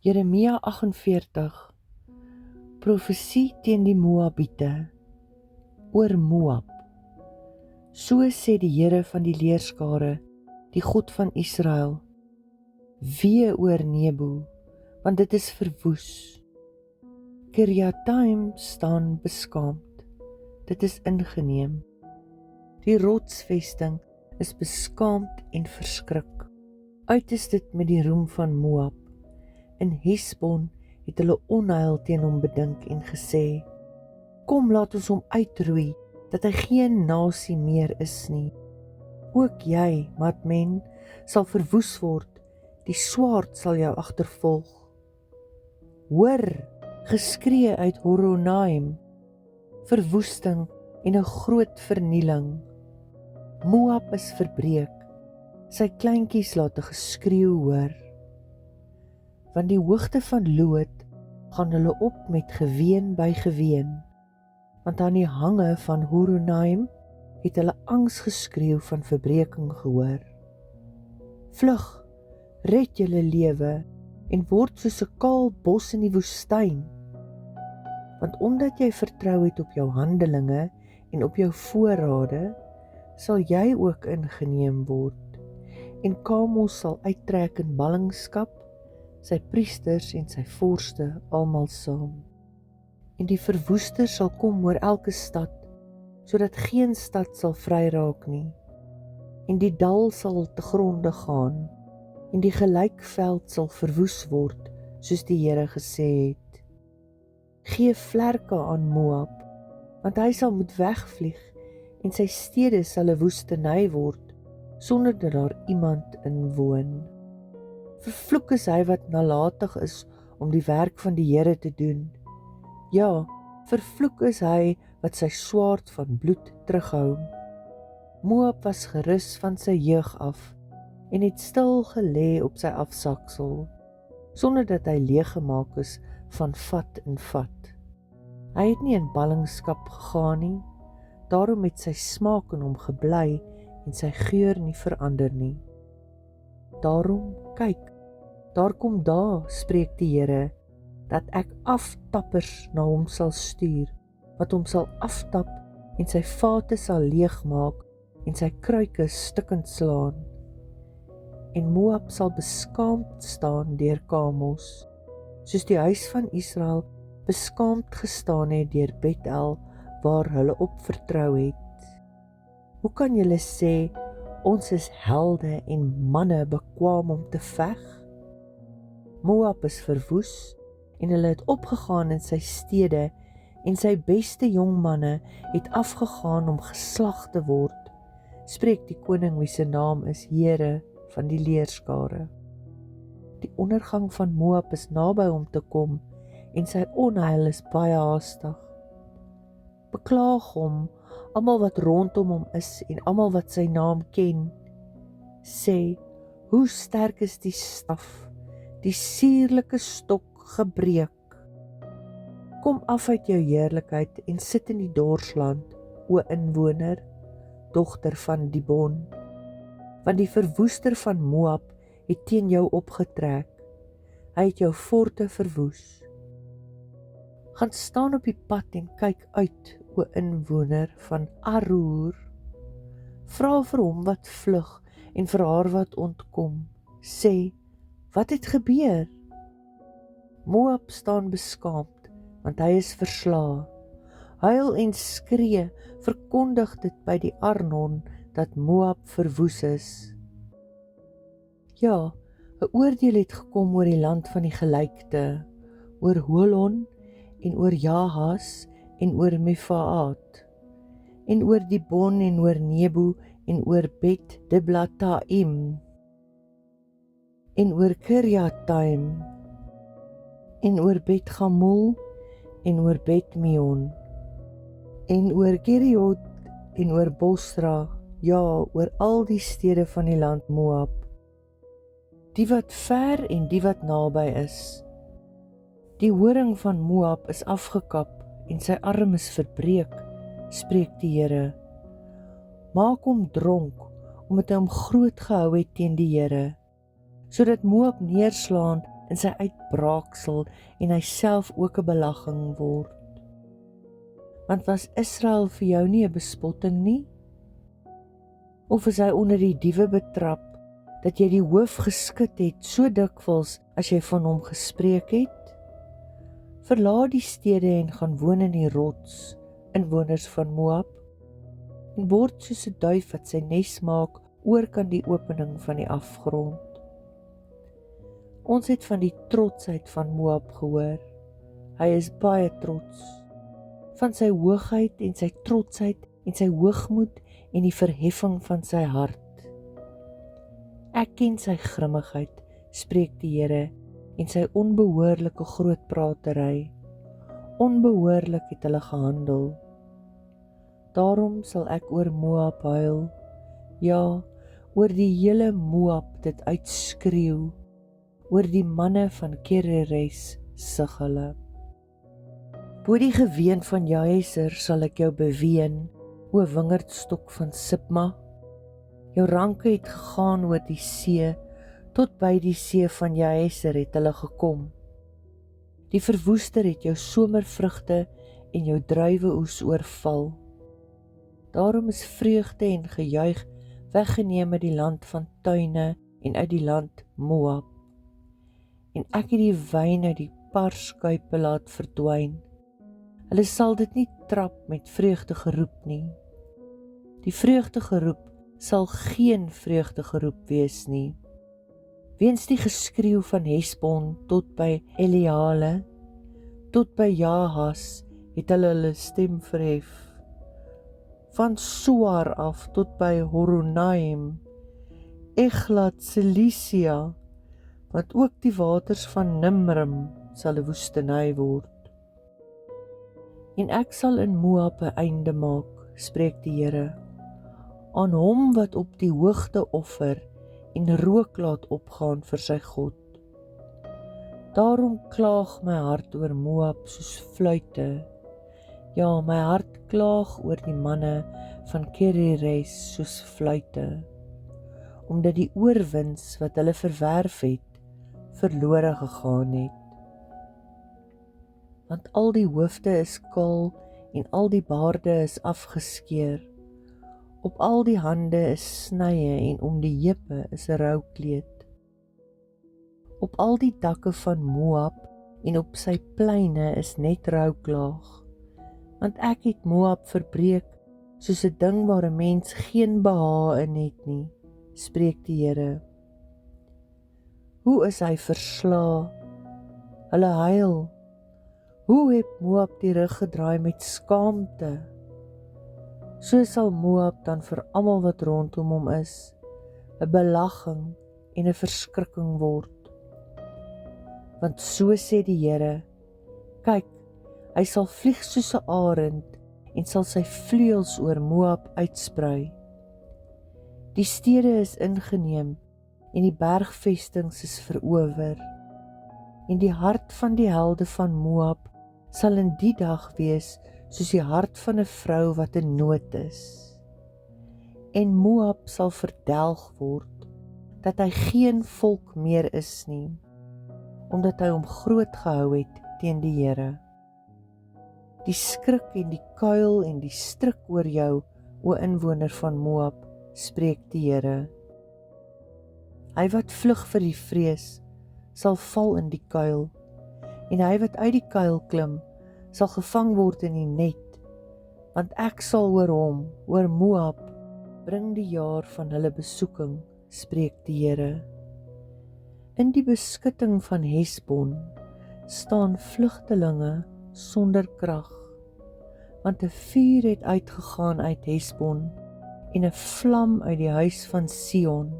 Jeremia 48, profesie teen die Moabiete, oor Moab. So sê die Here van die leerskare, die God van Israel, wee oor Nebo, want dit is verwoes. Kiriataim staan beskaamd, dit is ingeneem. Die rotsvesting is beskaamd en verskrik. Uit is dit met die roem van Moab. In Hesbon het hulle onheil teen hom bedink en gesê, kom laat ons hom uitroei, dat hy geen nasie meer is nie. Ook jy, Madmen, sal verwoes word, die swaard sal jou agtervolg. Hoor, geskree uit Horonaim, verwoesting en 'n groot vernieling. Moab is verbreek, sy kleintjies laat 'n geskreeu hoor. Want die hoogte van Lood gaan hulle op met geween by geween, want aan die hange van Horonaim het hulle angs geskreeu van verbreking gehoor. Vlug, red julle lewe en word soos 'n kaal bos in die woestyn. Want omdat jy vertrou het op jou handelinge en op jou voorrade, sal jy ook ingeneem word. En Kamos sal uittrek in ballingskap, sy priesters en sy vorste almal saam. En die verwoester sal kom oor elke stad, sodat geen stad sal vry raak nie. En die dal sal te gronde gaan, en die gelykveld sal verwoes word, soos die Here gesê het. Gee vlerke aan Moab, want hy sal moet wegvlieg, en sy stede sal 'n woestynny word, sonder dat daar iemand in woon. Vervloek is hy wat nalatig is om die werk van die Here te doen. Ja, vervloek is hy wat sy swaard van bloed terughou. Moab was gerus van sy jeug af en het stil gelê op sy afsaksel, sonder dat hy leeggemaak is van vat en vat. Hy het nie in ballingskap gegaan nie, daarom het sy smaak in hom gebly en sy geur nie verander nie. Daarom, kyk, daar kom dae, spreek die Here, dat ek aftappers na hom sal stuur, wat hom sal aftap en sy vate sal leegmaak en sy kruike stukkend slaan. En Moab sal beskaamd staan deur Kamos, soos die huis van Israel beskaamd gestaan het deur Bethel, waar hulle op vertrou het. Hoe kan julle sê, ons is helde en manne bekwaam om te veg? Moab is verwoes, en hulle het opgegaan in sy stede, en sy beste jong manne het afgegaan om geslag te word, spreek die koning wie se naam is Here van die leerskare. Die ondergang van Moab is naby om te kom, en sy onheil is baie haastig. Beklaag hom, almal wat rondom hom is en almal wat sy naam ken. Sê, hoe sterk is die staf, die sierlike stok gebreek. Kom af uit jou heerlikheid en sit in die dorsland, o inwoner, dogter van Dibon. Want die verwoester van Moab het teen jou opgetrek. Hy het jou forte verwoes. Gaan staan op die pad en kyk uit, o inwoner van Aroer. Vra vir hom wat vlug en vir haar wat ontkom. Sê, wat het gebeur? Moab staan beskaamd, want hy is versla. Huil en skree, verkondig dit by die Arnon, dat Moab verwoes is. Ja, 'n oordeel het gekom oor die land van die gelykte, oor Holon en oor Jahas en oor Mefaat, en oor Dibon en oor Nebo en oor Bet Diblataim, en oor Kiriataim, en oor Bet Gamul en oor Bet Meon, en oor Keriot en oor Bosra, ja, oor al die stede van die land Moab, die wat ver en die wat naby is. Die horing van Moab is afgekap en sy arm is verbreek, spreek die Here. Maak hom dronk, omdat hy hom groot gehou het teen die Here, sodat Moab neerslaan in sy uitbraaksel en hy self ook 'n belagging word. Want was Israel vir jou nie 'n bespotting nie? Of is hy onder die diewe betrap, dat jy die hoof geskit het so dikwels as jy van hom gespreek het? Verlaat die stede en gaan woon in die rots, inwoners van Moab, en word soos 'n duif wat sy nes maak oor kan die opening van die afgrond. Ons het van die trotsheid van Moab gehoor. Hy is baie trots. Van sy hoogheid en sy trotsheid en sy hoogmoed en die verheffing van sy hart. Ek ken sy grimmigheid, spreek die Here, en sy onbehoorlike grootpratery. Onbehoorlik het hulle gehandel. Daarom sal ek oor Moab huil, ja, oor die hele Moab dit uitskreeu, oor die manne van Kereres sug hulle. Bo die geween van Jaeser sal ek jou beween, o wingerdstok van Sibma. Jou ranke het gegaan oor die see, tot by die see van Jaeser het hulle gekom. Die verwoester het jou somervrugte en jou druiweoes oorval. Daarom is vreugde en gejuig weggeneem uit die land van tuine en uit die land Moab. En ek het die wyn uit die parskuipe laat verdwyn. Hulle sal dit nie trap met vreugdegeroep nie. Die vreugdegeroep sal geen vreugdegeroep wees nie. Weens die geskreeu van Hesbon tot by Eleale, tot by Jahas het hulle stem verhef. Van Soar af tot by Horonaim, Eglat Cilicia, want ook die waters van Nimrim sal 'n woestynij word. En ek sal in Moab 'n einde maak, spreek die Here, aan hom wat op die hoogte offer en rook laat opgaan vir sy God. Daarom klaag my hart oor Moab soos fluite. Ja, my hart klaag oor die manne van Kereres soos fluite, omdat die oorwins wat hulle verwerf het, verlore gegaan het. Want al die hoofde is kaal en al die baarde is afgeskeer. Op al die hande is snye en om die heupe is 'n roukleed. Op al die dakke van Moab en op sy pleine is net rouklaag. Want ek het Moab verbreek soos 'n ding waar 'n mens geen behae in het nie, spreek die Here. Hoe is hy versla? Hulle huil. Hoe het Moab die rug gedraai met skaamte? So sal Moab dan vir almal wat rondom hom is, 'n belagging en 'n verskrikking word. Want so sê die Here, kyk, hy sal vlieg soos 'n arend en sal sy vleuels oor Moab uitsprei. Die stede is ingeneem en die bergvestings is verower. En die hart van die helde van Moab sal in die dag wees soos die hart van 'n vrou wat in nood is. En Moab sal verdelg word, dat hy geen volk meer is nie, omdat hy hom groot gehou het teen die Here. Die skrik en die kuil en die strik oor jou, o inwoner van Moab, spreek die Here. Hy wat vlug vir die vrees, sal val in die kuil, en hy wat uit die kuil klim, sal gevang word in die net, want ek sal oor hom, oor Moab, bring die jaar van hulle besoeking, spreek die Here. In die beskutting van Hesbon staan vlugtelinge sonder krag, want 'n vuur het uitgegaan uit Hesbon en 'n vlam uit die huis van Sion,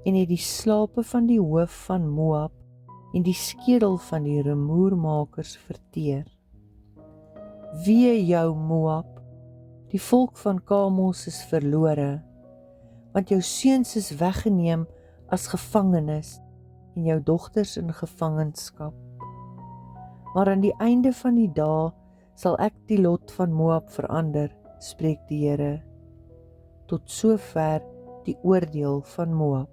en het die slape van die hoof van Moab en die skedel van die rumoermakers verteer. Wee jou Moab, die volk van Kamos is verlore, want jou seuns is weggeneem as gevangenes en jou dogters in gevangenskap. Maar aan die einde van die dae sal ek die lot van Moab verander, spreek die Here. Tot sover die oordeel van Moab.